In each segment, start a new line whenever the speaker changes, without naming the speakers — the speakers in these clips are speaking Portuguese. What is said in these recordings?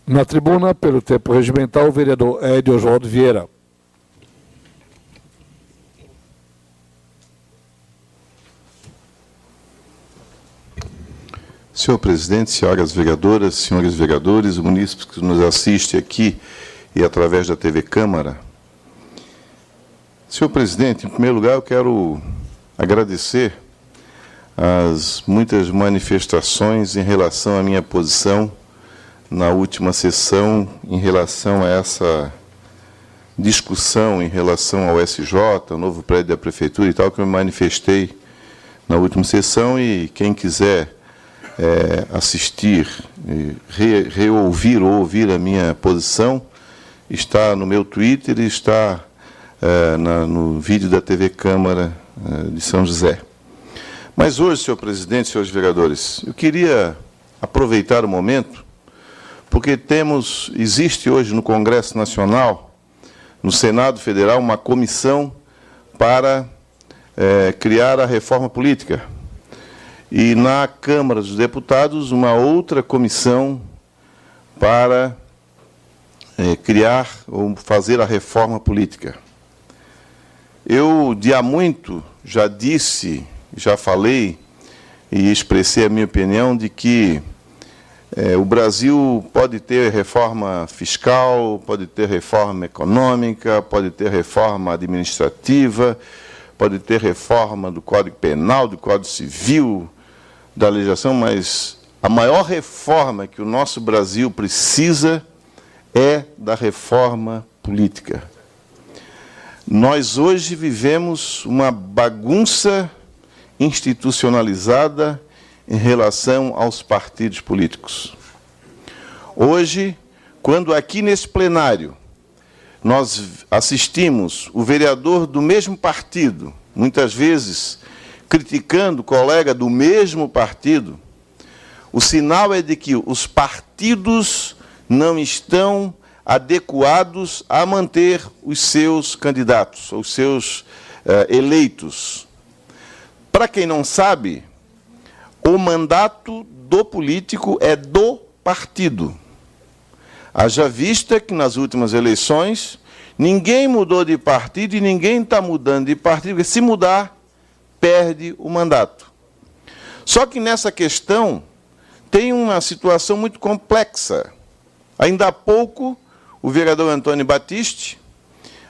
Na tribuna, pelo tempo regimental, o vereador Edio Oswaldo Vieira.
Senhor presidente, senhoras vereadoras, senhores vereadores, munícipes que nos assistem aqui e através da TV Câmara. Senhor presidente, em primeiro lugar, eu quero agradecer as muitas manifestações em relação à minha posição na última sessão, em relação a essa discussão em relação ao SJ, o novo prédio da Prefeitura e tal, que eu me manifestei na última sessão, e quem quiser assistir, reouvir ou ouvir a minha posição, está no meu Twitter e está no vídeo da TV Câmara de São José. Mas hoje, senhor presidente, senhores vereadores, eu queria aproveitar o momento, porque existe hoje no Congresso Nacional, no Senado Federal, uma comissão para criar a reforma política. E na Câmara dos Deputados, uma outra comissão para criar ou fazer a reforma política. Eu, de há muito, já disse, já falei e expressei a minha opinião de que o Brasil pode ter reforma fiscal, pode ter reforma econômica, pode ter reforma administrativa, pode ter reforma do Código Penal, do Código Civil, da legislação, mas a maior reforma que o nosso Brasil precisa é da reforma política. Nós hoje vivemos uma bagunça institucionalizada em relação aos partidos políticos. Hoje, quando aqui nesse plenário nós assistimos o vereador do mesmo partido, muitas vezes criticando o colega do mesmo partido, o sinal é de que os partidos não estão adequados a manter os seus candidatos, os seus eleitos. Para quem não sabe, o mandato do político é do partido. Haja vista que nas últimas eleições ninguém mudou de partido e ninguém está mudando de partido, porque se mudar, perde o mandato. Só que nessa questão tem uma situação muito complexa. Ainda há pouco, o vereador Antônio Batiste,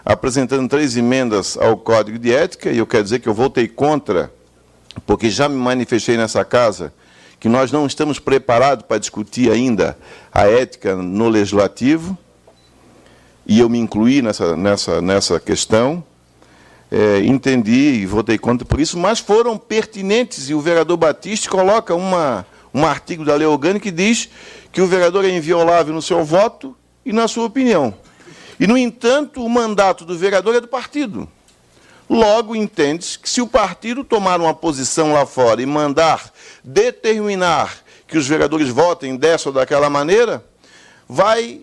apresentando 3 emendas ao Código de Ética, e eu quero dizer que eu votei contra, porque já me manifestei nessa casa, que nós não estamos preparados para discutir ainda a ética no Legislativo, e eu me incluí nessa questão, entendi e votei contra por isso, mas foram pertinentes, e o vereador Batiste coloca um artigo da lei orgânica que diz que o vereador é inviolável no seu voto e na sua opinião. E, no entanto, o mandato do vereador é do partido. Logo, entende-se que se o partido tomar uma posição lá fora e mandar determinar que os vereadores votem dessa ou daquela maneira, vai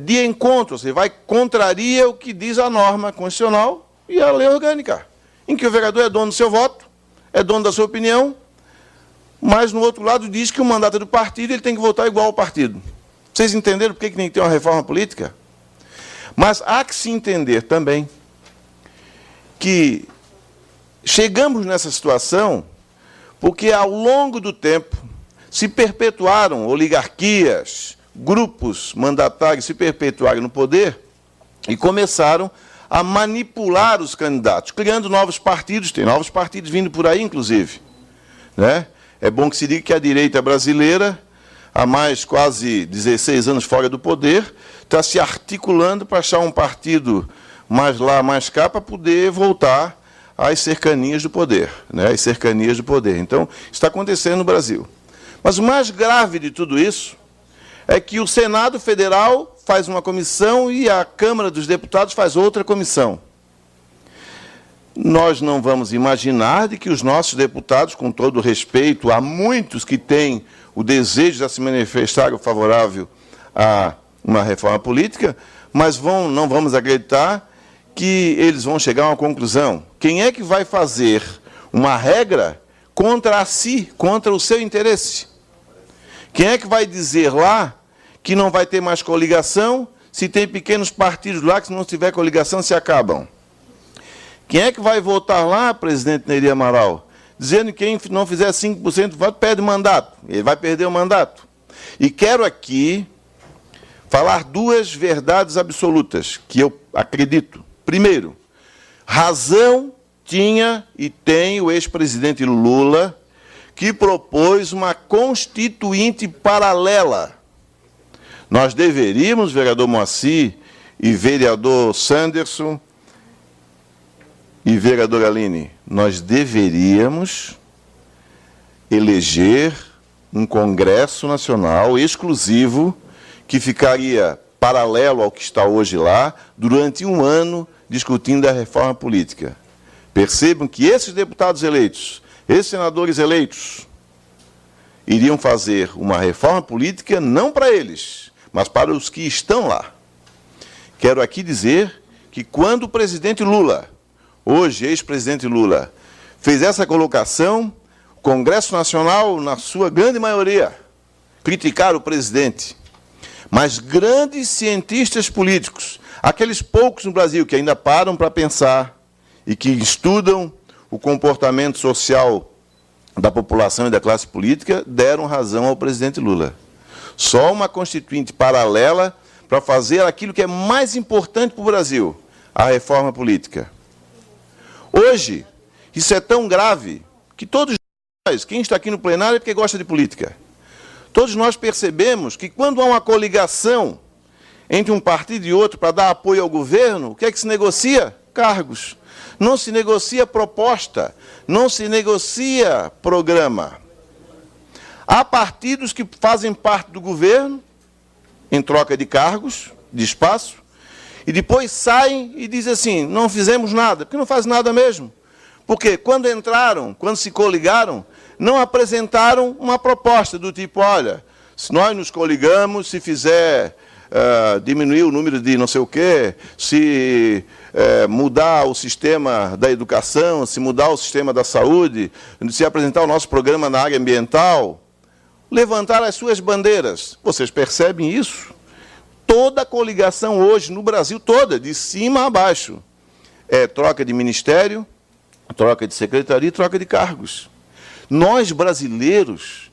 de encontro, ou seja, contraria o que diz a norma constitucional e a lei orgânica, em que o vereador é dono do seu voto, é dono da sua opinião, mas, no outro lado, diz que o mandato é do partido e ele tem que votar igual ao partido. Vocês entenderam por que tem que ter uma reforma política? Mas há que se entender também que chegamos nessa situação porque, ao longo do tempo, se perpetuaram oligarquias, grupos mandatários se perpetuaram no poder e começaram a manipular os candidatos, criando novos partidos, tem novos partidos vindo por aí, inclusive. Né? É bom que se diga que a direita brasileira, há mais quase 16 anos fora do poder, está se articulando para achar um partido mais lá, mais cá, para poder voltar às cercanias do poder, né? Às cercanias do poder. Então, está acontecendo no Brasil. Mas o mais grave de tudo isso é que o Senado Federal faz uma comissão e a Câmara dos Deputados faz outra comissão. Nós não vamos imaginar de que os nossos deputados, com todo o respeito, há muitos que têm o desejo de se manifestar favorável a uma reforma política, mas não vamos acreditar que eles vão chegar a uma conclusão. Quem é que vai fazer uma regra contra si, contra o seu interesse? Quem é que vai dizer lá que não vai ter mais coligação, se tem pequenos partidos lá que, se não tiver coligação, se acabam. Quem é que vai votar lá, presidente Nery Amaral? Dizendo que quem não fizer 5% do voto perde o mandato. Ele vai perder o mandato. E quero aqui falar duas verdades absolutas, que eu acredito. Primeiro, razão tinha e tem o ex-presidente Lula, que propôs uma constituinte paralela. Nós deveríamos, vereador Moacir e vereador Sanderson e vereadora Aline, nós deveríamos eleger um Congresso Nacional exclusivo que ficaria paralelo ao que está hoje lá, durante um ano, discutindo a reforma política. Percebam que esses deputados eleitos, esses senadores eleitos, iriam fazer uma reforma política não para eles, mas para os que estão lá. Quero aqui dizer que quando o presidente Lula, hoje ex-presidente Lula, fez essa colocação, o Congresso Nacional, na sua grande maioria, criticaram o presidente. Mas grandes cientistas políticos, aqueles poucos no Brasil que ainda param para pensar e que estudam o comportamento social da população e da classe política, deram razão ao presidente Lula. Só uma constituinte paralela para fazer aquilo que é mais importante para o Brasil, a reforma política. Hoje, isso é tão grave que todos nós, quem está aqui no plenário é porque gosta de política, todos nós percebemos que quando há uma coligação entre um partido e outro para dar apoio ao governo, o que é que se negocia? Cargos. Não se negocia proposta, não se negocia programa. Há partidos que fazem parte do governo, em troca de cargos, de espaço, e depois saem e dizem assim, não fizemos nada, porque não faz nada mesmo. Porque quando entraram, quando se coligaram, não apresentaram uma proposta do tipo, olha, se nós nos coligamos, se fizer diminuir o número de não sei o quê, se mudar o sistema da educação, se mudar o sistema da saúde, se apresentar o nosso programa na área ambiental, levantar as suas bandeiras. Vocês percebem isso? Toda a coligação hoje, no Brasil toda, de cima a baixo, é troca de ministério, troca de secretaria e troca de cargos. Nós, brasileiros,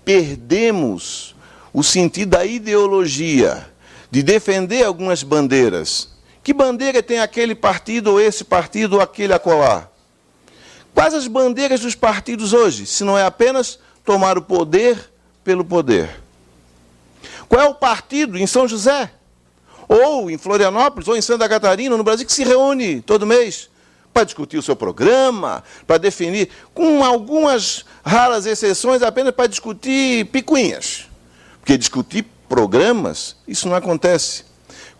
perdemos o sentido da ideologia, de defender algumas bandeiras. Que bandeira tem aquele partido, ou esse partido, ou aquele acolá? Quais as bandeiras dos partidos hoje, se não é apenas tomar o poder pelo poder? Qual é o partido em São José, ou em Florianópolis, ou em Santa Catarina, no Brasil, que se reúne todo mês para discutir o seu programa, para definir, com algumas raras exceções, apenas para discutir picuinhas? Porque discutir programas, isso não acontece.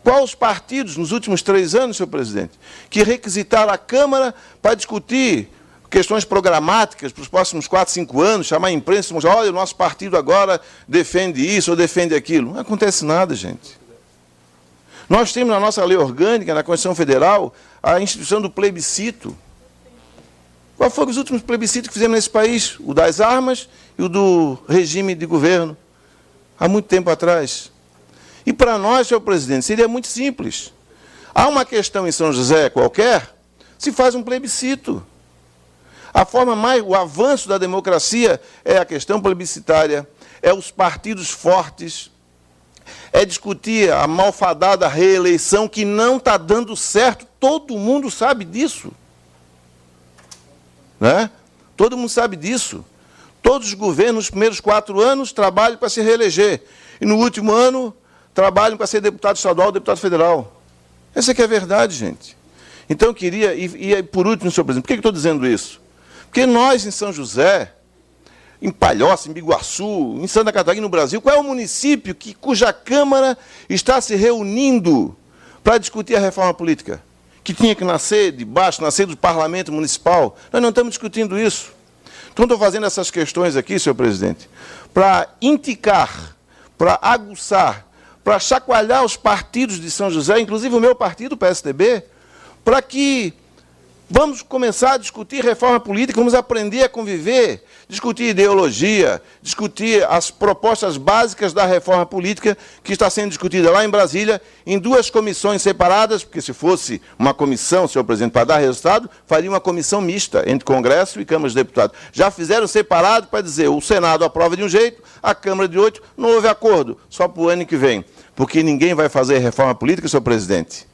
Quais os partidos, nos últimos 3 anos, senhor presidente, que requisitaram a Câmara para discutir questões programáticas para os próximos 4, 5 anos, chamar a imprensa e mostrar, olha, o nosso partido agora defende isso ou defende aquilo? Não acontece nada, gente. Nós temos na nossa lei orgânica, na Constituição Federal, a instituição do plebiscito. Qual foram os últimos plebiscitos que fizemos nesse país? O das armas e o do regime de governo, há muito tempo atrás. E para nós, senhor presidente, seria muito simples. Há uma questão em São José qualquer, se faz um plebiscito. A forma o avanço da democracia é a questão plebiscitária, é os partidos fortes, é discutir a malfadada reeleição que não está dando certo, todo mundo sabe disso. Né? Todo mundo sabe disso. Todos os governos, nos primeiros 4 anos, trabalham para se reeleger. E no último ano, trabalham para ser deputado estadual ou deputado federal. Essa é que é a verdade, gente. Então, eu queria, e por último, senhor presidente, por que eu estou dizendo isso? Porque nós, em São José, em Palhoça, em Biguaçu, em Santa Catarina, no Brasil, qual é o município cuja Câmara está se reunindo para discutir a reforma política? Que tinha que nascer de baixo, nascer do parlamento municipal. Nós não estamos discutindo isso. Então, estou fazendo essas questões aqui, senhor presidente, para indicar, para aguçar, para chacoalhar os partidos de São José, inclusive o meu partido, o PSDB, para que Vamos começar a discutir reforma política, vamos aprender a conviver, discutir ideologia, discutir as propostas básicas da reforma política que está sendo discutida lá em Brasília, em 2 comissões separadas, porque se fosse uma comissão, senhor presidente, para dar resultado, faria uma comissão mista entre Congresso e Câmara de Deputados. Já fizeram separado para dizer, o Senado aprova de um jeito, a Câmara de outro, não houve acordo, só para o ano que vem. Porque ninguém vai fazer reforma política, senhor presidente,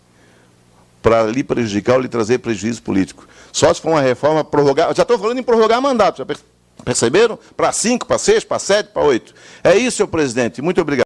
para lhe prejudicar ou lhe trazer prejuízo político. Só se for uma reforma prorrogar, já estou falando em prorrogar mandato, já perceberam? Para 5, para 6, para 7, para 8. É isso, senhor presidente. Muito obrigado.